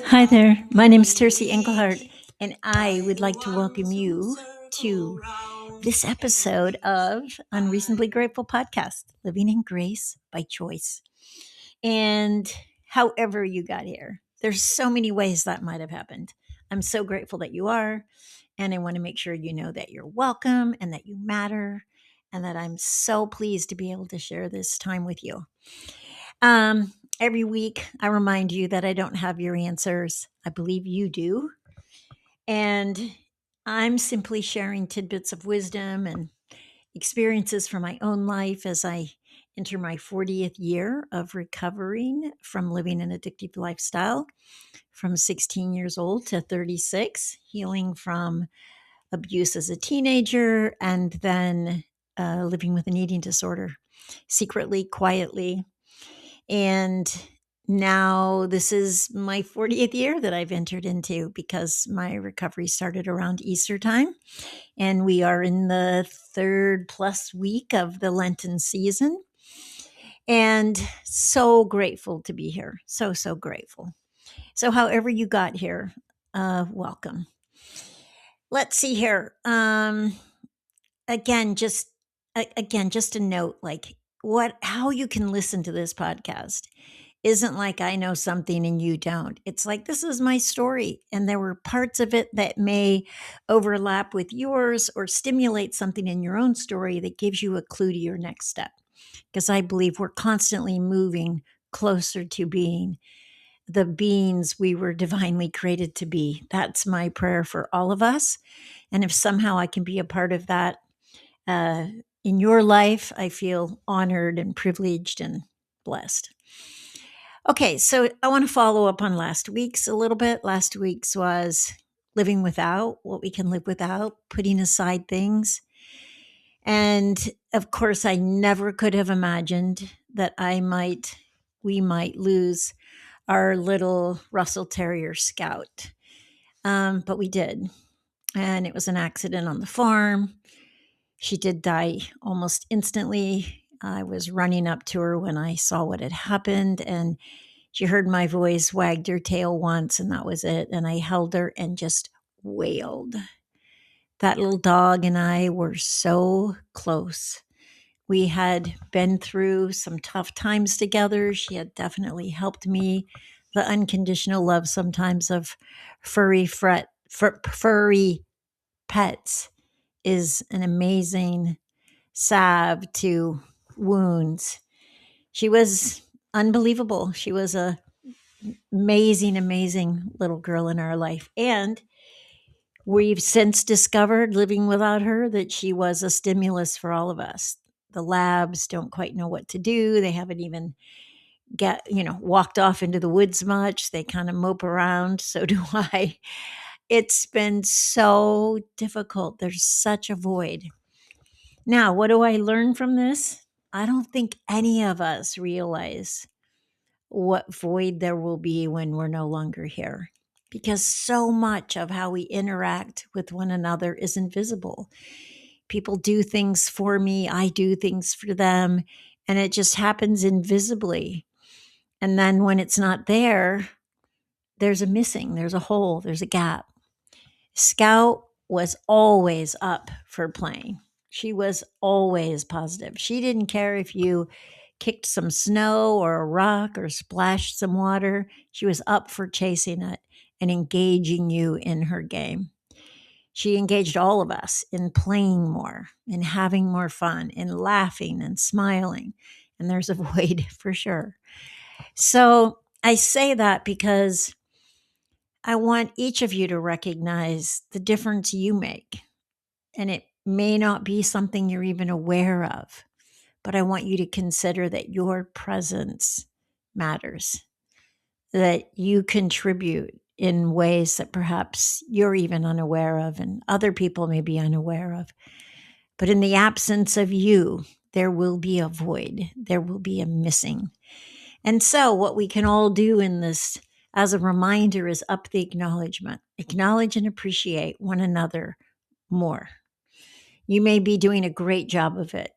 Hi there, my name is Tercy Engelhardt, and I would like to welcome you to this episode of Unreasonably Grateful Podcast, Living in Grace by Choice. And however you got here, there's so many ways that might have happened. I'm so grateful that you are, and I want to make sure you know that you're welcome and that you matter, and that I'm so pleased to be able to share this time with you. Every week, I remind you that I don't have your answers. I believe you do. And I'm simply sharing tidbits of wisdom and experiences from my own life as I enter my 40th year of recovering from living an addictive lifestyle from 16 years old to 36, healing from abuse as a teenager, and then living with an eating disorder secretly, quietly. And now this is my 40th year that I've entered into because my recovery started around Easter time. And we are in the third plus week of the Lenten season. And so grateful to be here. So grateful. So, however you got here, welcome. Let's see here. Again, just a note, like how you can listen to this podcast isn't like I know something and you don't. It's like, this is my story. And there were parts of it that may overlap with yours or stimulate something in your own story that gives you a clue to your next step. Because I believe we're constantly moving closer to being the beings we were divinely created to be. That's my prayer for all of us. And if somehow I can be a part of that in your life, I feel honored and privileged and blessed. Okay, so I want to follow up on last week's a little bit. Last week's was living without, what we can live without, putting aside things. And of course, I never could have imagined that we might lose our little Russell Terrier Scout. But we did. And it was an accident on the farm. She did die almost instantly. I was running up to her when I saw what had happened, and she heard my voice, wagged her tail once, and that was it. And I held her and just wailed. That little dog and I were so close. We had been through some tough times together. She had definitely helped me. The unconditional love sometimes of furry pets is an amazing salve to wounds. She was unbelievable. She was a amazing little girl in our life. And we've since discovered, living without her, that she was a stimulus for all of us. The labs don't quite know what to do. They haven't even walked off into the woods much. They kind of mope around. So do I. It's been so difficult. There's such a void. Now, what do I learn from this? I don't think any of us realize what void there will be when we're no longer here, because so much of how we interact with one another is invisible. People do things for me, I do things for them, and it just happens invisibly. And then when it's not there, there's a hole, there's a gap. Scout was always up for playing. She was always positive. She didn't care if you kicked some snow or a rock or splashed some water. She was up for chasing it and engaging you in her game. She engaged all of us in playing more, in having more fun, in laughing and smiling. And there's a void for sure. So I say that because I want each of you to recognize the difference you make. And it may not be something you're even aware of, but I want you to consider that your presence matters, that you contribute in ways that perhaps you're even unaware of and other people may be unaware of. But in the absence of you, there will be a void. There will be a missing. And so what we can all do in this as a reminder is up the acknowledgement. Acknowledge and appreciate one another more. You may be doing a great job of it.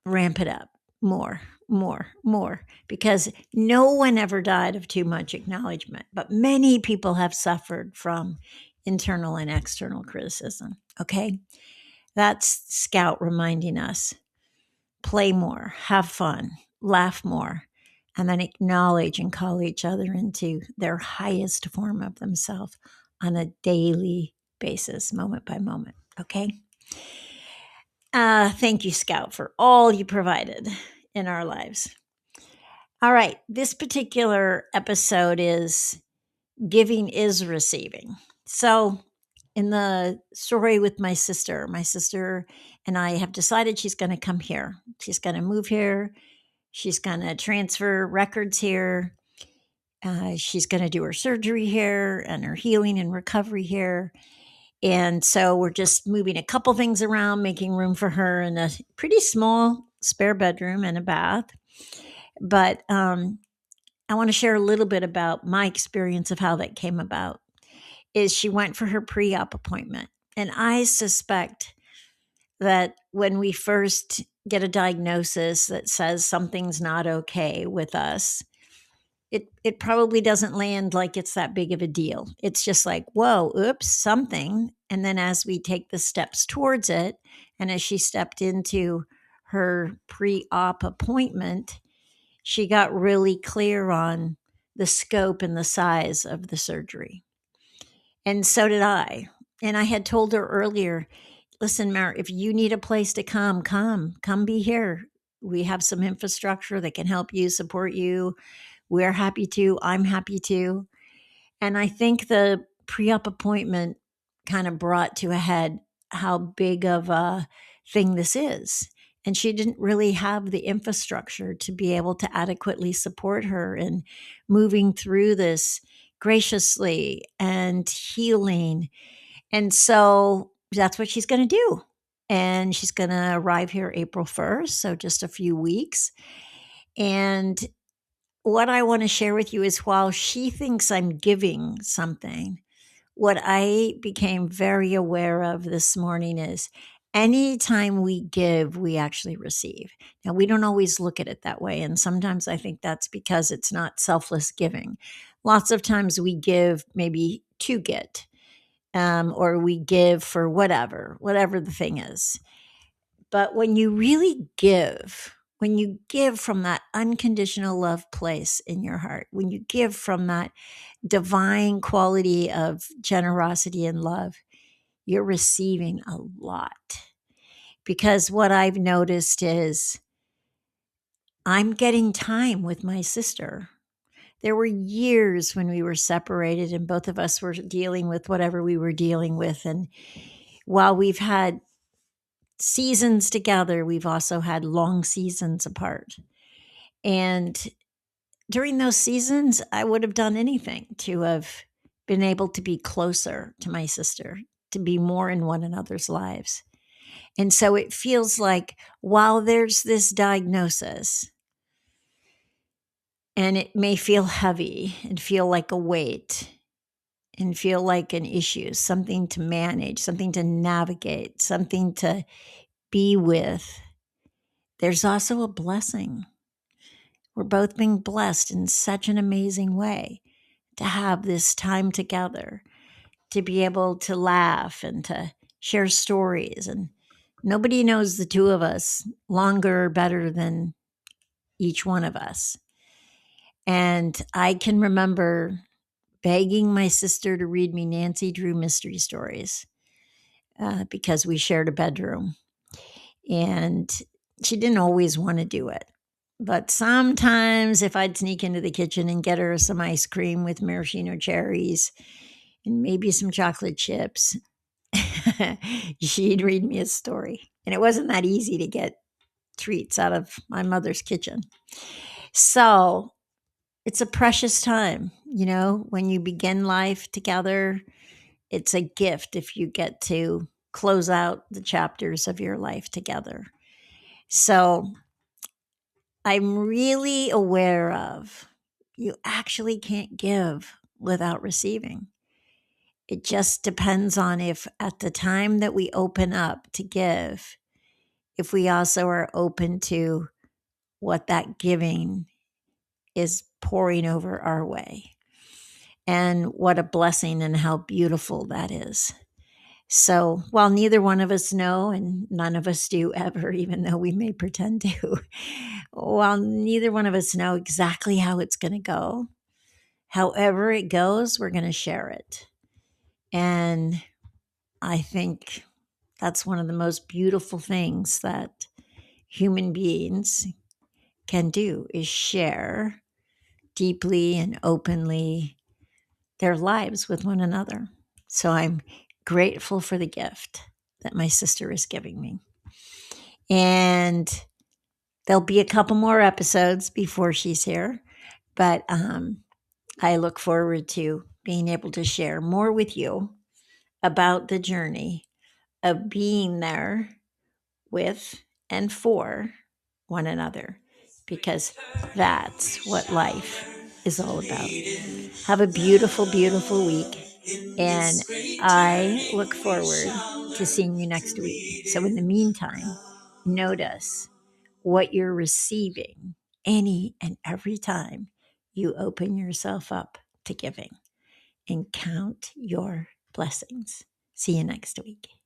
Ramp it up more. more, because no one ever died of too much acknowledgement, but many people have suffered from internal and external criticism. Okay. That's Scout reminding us: play more, have fun, laugh more, and then acknowledge and call each other into their highest form of themselves on a daily basis, moment by moment. Okay. Thank you, Scout, for all you provided in our lives. All right. This particular episode is Giving is Receiving. So, in the story with my sister and I have decided she's going to come here. She's going to move here. She's going to transfer records here. She's going to do her surgery here and her healing and recovery here. And so we're just moving a couple things around, making room for her in a pretty small spare bedroom and a bath. But I want to share a little bit about my experience of how that came about. Is she went for her pre-op appointment. And I suspect that when we first get a diagnosis that says something's not okay with us, it probably doesn't land like it's that big of a deal. It's just like, whoa, oops, something. And then as we take the steps towards it, and as she stepped into her pre-op appointment, she got really clear on the scope and the size of the surgery. And so did I. And I had told her earlier, listen, Mary, if you need a place to come be here. We have some infrastructure that can help you, support you. We're happy to. I'm happy to. And I think the pre-op appointment kind of brought to a head how big of a thing this is. And she didn't really have the infrastructure to be able to adequately support her in moving through this graciously and healing. And so that's what she's going to do. And she's going to arrive here April 1st, so just a few weeks. And what I want to share with you is, while she thinks I'm giving something, what I became very aware of this morning is anytime we give, we actually receive. Now, we don't always look at it that way. And sometimes I think that's because it's not selfless giving. Lots of times we give maybe to get, or we give for whatever the thing is. But when you really give, when you give from that unconditional love place in your heart, when you give from that divine quality of generosity and love, you're receiving a lot. Because what I've noticed is I'm getting time with my sister. There were years when we were separated and both of us were dealing with whatever we were dealing with. And while we've had seasons together, we've also had long seasons apart. And during those seasons, I would have done anything to have been able to be closer to my sister, to be more in one another's lives. And so it feels like while there's this diagnosis, and it may feel heavy and feel like a weight and feel like an issue, something to manage, something to navigate, something to be with, there's also a blessing. We're both being blessed in such an amazing way to have this time together, to be able to laugh and to share stories. And nobody knows the two of us longer or better than each one of us. And I can remember begging my sister to read me Nancy Drew mystery stories because we shared a bedroom. And she didn't always want to do it. But sometimes if I'd sneak into the kitchen and get her some ice cream with maraschino cherries and maybe some chocolate chips, she'd read me a story. And it wasn't that easy to get treats out of my mother's kitchen. So it's a precious time, when you begin life together. It's a gift if you get to close out the chapters of your life together. So I'm really aware of, you actually can't give without receiving. It just depends on if at the time that we open up to give, if we also are open to what that giving is pouring over our way. And what a blessing and how beautiful that is. So while neither one of us know, and none of us do ever, even though we may pretend to, while neither one of us know exactly how it's going to go, however it goes, we're going to share it. And I think that's one of the most beautiful things that human beings can do is share deeply and openly their lives with one another. So I'm grateful for the gift that my sister is giving me. And there'll be a couple more episodes before she's here, but I look forward to being able to share more with you about the journey of being there with and for one another, because that's what life is all about. Have a beautiful, beautiful week. And I look forward to seeing you next week. So, in the meantime, notice what you're receiving any and every time you open yourself up to giving, and count your blessings. See you next week.